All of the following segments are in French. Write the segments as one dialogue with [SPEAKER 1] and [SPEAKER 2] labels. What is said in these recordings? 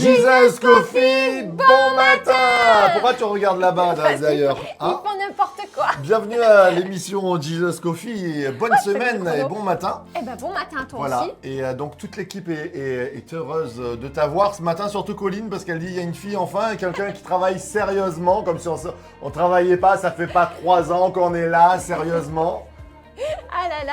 [SPEAKER 1] Jesus Coffee, bon matin! Pourquoi tu regardes là-bas d'ailleurs?
[SPEAKER 2] Ils font n'importe quoi.
[SPEAKER 1] Bienvenue à l'émission Jesus Coffee, bonne semaine et bon matin.
[SPEAKER 2] Eh ben bon matin toi
[SPEAKER 1] Voilà,
[SPEAKER 2] aussi.
[SPEAKER 1] et donc toute l'équipe est heureuse de t'avoir ce matin, surtout Colline, parce qu'elle dit il y a une fille enfin, quelqu'un qui travaille sérieusement, comme si on travaillait pas, ça fait pas 3 ans qu'on est là, sérieusement.
[SPEAKER 2] Ah là là,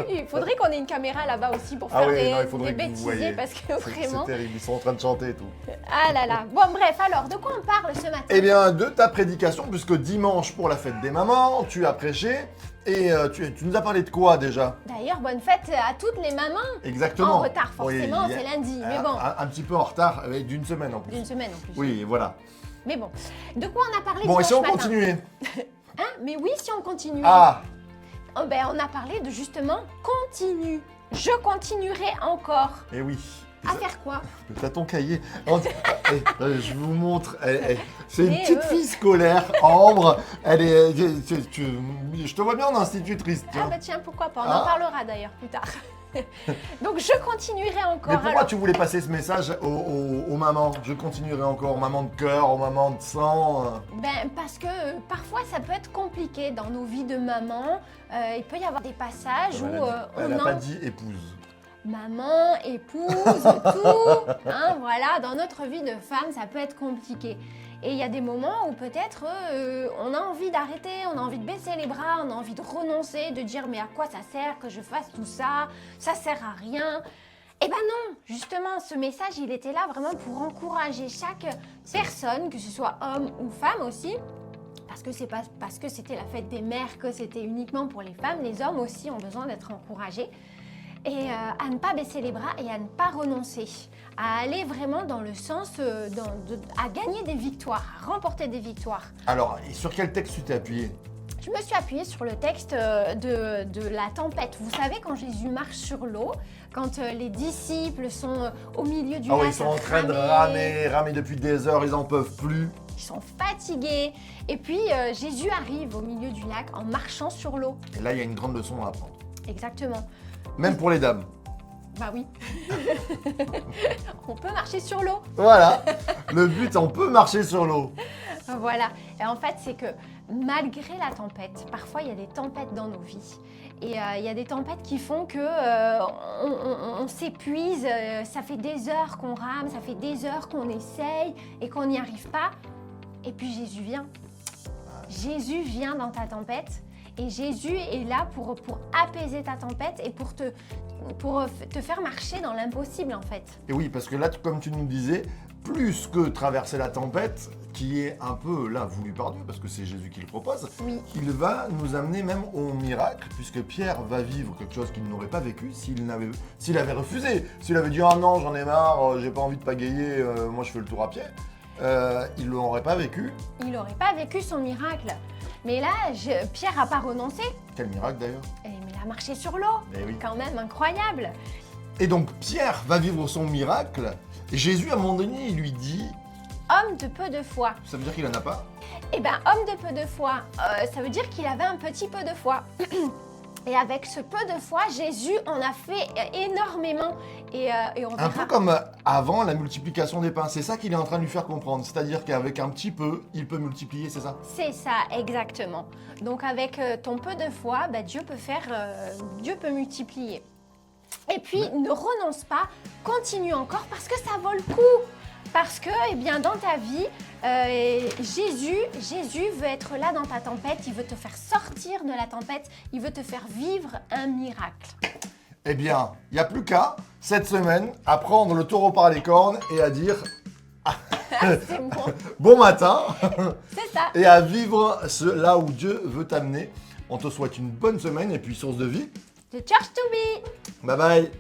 [SPEAKER 2] il faudrait qu'on ait une caméra là-bas aussi pour faire des bêtisiers parce que vraiment...
[SPEAKER 1] C'est terrible, ils sont en train de chanter et tout.
[SPEAKER 2] Ah là là, bon bref, alors de quoi on parle ce matin?
[SPEAKER 1] Eh bien de ta prédication, puisque dimanche pour la fête des mamans, tu as prêché, et tu nous as parlé de quoi déjà?
[SPEAKER 2] D'ailleurs, bonne fête à toutes les mamans.
[SPEAKER 1] Exactement.
[SPEAKER 2] En retard forcément,
[SPEAKER 1] Oui,
[SPEAKER 2] c'est lundi, mais bon.
[SPEAKER 1] Un petit peu en retard, d'une semaine en plus.
[SPEAKER 2] D'une semaine en plus.
[SPEAKER 1] Oui, voilà.
[SPEAKER 2] Mais bon, de quoi on a parlé
[SPEAKER 1] Bon, et
[SPEAKER 2] dimanche
[SPEAKER 1] si on
[SPEAKER 2] matin?
[SPEAKER 1] continuait?
[SPEAKER 2] Hein? Mais oui, si on continue.
[SPEAKER 1] Ah!
[SPEAKER 2] Oh, ben, on a parlé de justement continue. Je continuerai encore.
[SPEAKER 1] Eh oui.
[SPEAKER 2] À faire quoi?
[SPEAKER 1] T'as ton cahier. Je vous montre. C'est une
[SPEAKER 2] Mais
[SPEAKER 1] petite fille scolaire, Ambre. Elle est. Je te vois bien en institutrice.
[SPEAKER 2] Ah
[SPEAKER 1] Tiens.
[SPEAKER 2] bah tiens, pourquoi pas, on en parlera d'ailleurs plus tard. Donc je continuerai encore.
[SPEAKER 1] Mais pourquoi
[SPEAKER 2] alors...
[SPEAKER 1] tu voulais passer ce message aux mamans? Je continuerai encore, aux mamans de cœur, aux mamans de sang.
[SPEAKER 2] Ben, parce que parfois ça peut être compliqué dans nos vies de maman. Il peut y avoir des passages où
[SPEAKER 1] Elle n'a pas dit épouse.
[SPEAKER 2] Maman, épouse, tout. Hein, voilà, dans notre vie de femme, ça peut être compliqué. Et il y a des moments où peut-être on a envie d'arrêter, on a envie de baisser les bras, on a envie de renoncer, de dire mais à quoi ça sert que je fasse tout ça? Ça sert à rien. Eh ben non, justement, ce message, il était là vraiment pour encourager chaque personne, que ce soit homme ou femme aussi. Parce que c'est pas parce que c'était la fête des mères que c'était uniquement pour les femmes, les hommes aussi ont besoin d'être encouragés. Et à ne pas baisser les bras et à ne pas renoncer, à aller vraiment dans le sens, à gagner des victoires, à remporter des victoires.
[SPEAKER 1] Alors, et sur quel texte tu t'es appuyé?
[SPEAKER 2] Je me suis appuyée sur le texte de la tempête. Vous savez, quand Jésus marche sur l'eau, quand les disciples sont au milieu du lac,
[SPEAKER 1] Ils sont en train de ramer depuis des heures, ils en peuvent plus.
[SPEAKER 2] Ils sont fatigués. Et puis, Jésus arrive au milieu du lac en marchant sur l'eau.
[SPEAKER 1] Et là, il y a une grande leçon à apprendre.
[SPEAKER 2] Exactement.
[SPEAKER 1] Même pour les dames.
[SPEAKER 2] Bah oui. On peut marcher sur l'eau.
[SPEAKER 1] Voilà. Le but, on peut marcher sur l'eau.
[SPEAKER 2] Voilà. Et en fait, c'est que malgré la tempête, parfois il y a des tempêtes dans nos vies. Et il y a des tempêtes qui font que on s'épuise. Ça fait des heures qu'on rame, ça fait des heures qu'on essaye et qu'on n'y arrive pas. Et puis Jésus vient. Jésus vient dans ta tempête. Et Jésus est là pour apaiser ta tempête et pour te faire marcher dans l'impossible en fait.
[SPEAKER 1] Et oui, parce que là, comme tu nous disais, plus que traverser la tempête, qui est un peu là voulu par Dieu, parce que c'est Jésus qui le propose,
[SPEAKER 2] oui.
[SPEAKER 1] Il va nous amener même au miracle, puisque Pierre va vivre quelque chose qu'il n'aurait pas vécu s'il avait refusé. S'il avait dit « Ah non, j'en ai marre, j'ai pas envie de pagayer, moi je fais le tour à pied », il ne l'aurait pas vécu.
[SPEAKER 2] Il n'aurait pas vécu son miracle. Mais là, Pierre n'a pas renoncé.
[SPEAKER 1] Quel miracle d'ailleurs.
[SPEAKER 2] Mais il a marché sur l'eau.
[SPEAKER 1] Oui.
[SPEAKER 2] Quand même incroyable.
[SPEAKER 1] Et donc Pierre va vivre son miracle. Et Jésus, à un moment donné, il lui dit...
[SPEAKER 2] Homme de peu de foi.
[SPEAKER 1] Ça veut dire qu'il n'en a pas?
[SPEAKER 2] Eh bien, homme de peu de foi, ça veut dire qu'il avait un petit peu de foi. Et avec ce peu de foi, Jésus en a fait énormément. Et on verra...
[SPEAKER 1] Un peu comme avant la multiplication des pains. C'est ça qu'il est en train de lui faire comprendre. C'est-à-dire qu'avec un petit peu, il peut multiplier, c'est ça?
[SPEAKER 2] C'est ça, exactement. Donc avec ton peu de foi, Dieu peut multiplier. Et puis, ne renonce pas, continue encore parce que ça vaut le coup. Parce que, eh bien, dans ta vie, Jésus veut être là dans ta tempête, il veut te faire sortir de la tempête, il veut te faire vivre un miracle.
[SPEAKER 1] Eh bien, il n'y a plus qu'à, cette semaine, à prendre le taureau par les cornes et à dire
[SPEAKER 2] C'est bon.
[SPEAKER 1] bon matin
[SPEAKER 2] C'est ça.
[SPEAKER 1] et à vivre là où Dieu veut t'amener. On te souhaite une bonne semaine et puis source de vie.
[SPEAKER 2] The church to be.
[SPEAKER 1] Bye bye.